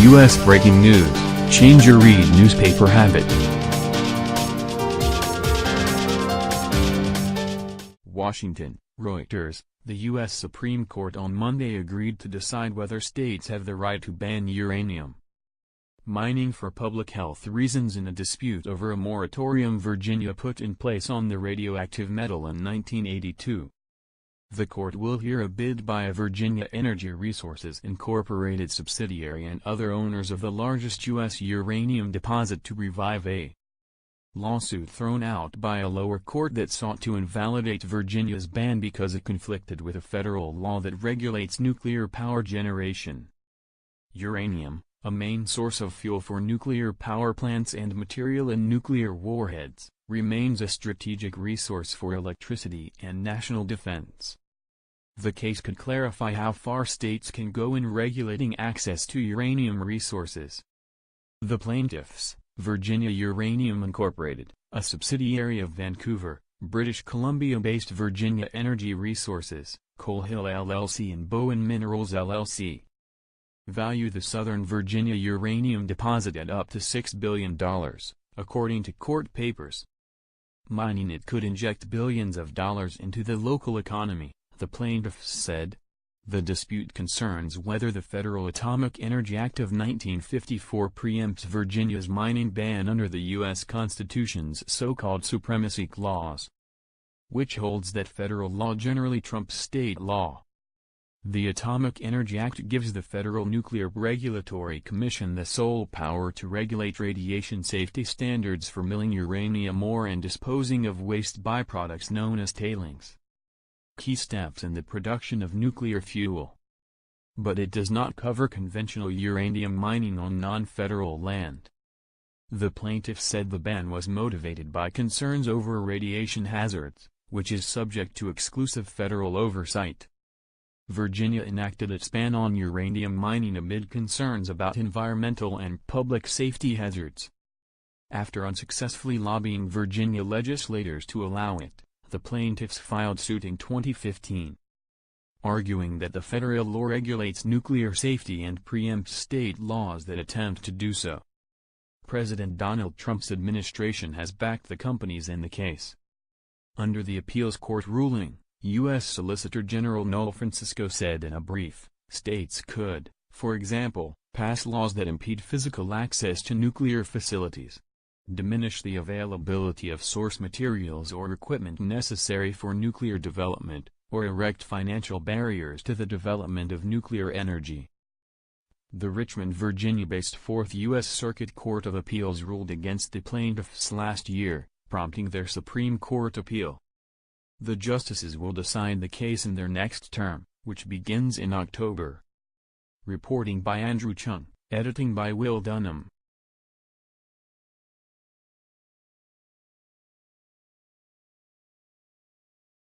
U.S. breaking news, change your read newspaper habit. Washington, Reuters, the U.S. Supreme Court on Monday agreed to decide whether states have the right to ban uranium mining for public health reasons in a dispute over a moratorium Virginia put in place on the radioactive metal in 1982. The court will hear a bid by a Virginia Energy Resources Incorporated subsidiary and other owners of the largest U.S. uranium deposit to revive a lawsuit thrown out by a lower court that sought to invalidate Virginia's ban because it conflicted with a federal law that regulates nuclear power generation. Uranium, a main source of fuel for nuclear power plants and material in nuclear warheads, remains a strategic resource for electricity and national defense. The case could clarify how far states can go in regulating access to uranium resources. The plaintiffs, Virginia Uranium Inc., a subsidiary of Vancouver, British Columbia-based Virginia Energy Resources, Coal Hill LLC and Bowen Minerals LLC, value the Southern Virginia uranium deposit at up to $6 billion, according to court papers. Mining it could inject billions of dollars into the local economy, the plaintiffs said. The dispute concerns whether the Federal Atomic Energy Act of 1954 preempts Virginia's mining ban under the U.S. Constitution's so-called supremacy clause, which holds that federal law generally trumps state law. The Atomic Energy Act gives the Federal Nuclear Regulatory Commission the sole power to regulate radiation safety standards for milling uranium ore and disposing of waste byproducts known as tailings, key steps in the production of nuclear fuel. But it does not cover conventional uranium mining on non-federal land. The plaintiffs said the ban was motivated by concerns over radiation hazards, which is subject to exclusive federal oversight. Virginia enacted its ban on uranium mining amid concerns about environmental and public safety hazards. After unsuccessfully lobbying Virginia legislators to allow it, the plaintiffs filed suit in 2015, arguing that the federal law regulates nuclear safety and preempts state laws that attempt to do so. President Donald Trump's administration has backed the companies in the case. Under the appeals court ruling, U.S. Solicitor General Noel Francisco said in a brief, states could, for example, pass laws that impede physical access to nuclear facilities, diminish the availability of source materials or equipment necessary for nuclear development, or erect financial barriers to the development of nuclear energy. The Richmond, Virginia-based Fourth U.S. Circuit Court of Appeals ruled against the plaintiffs last year, prompting their Supreme Court appeal. The justices will decide the case in their next term, which begins in October. Reporting by Andrew Chung, editing by Will Dunham.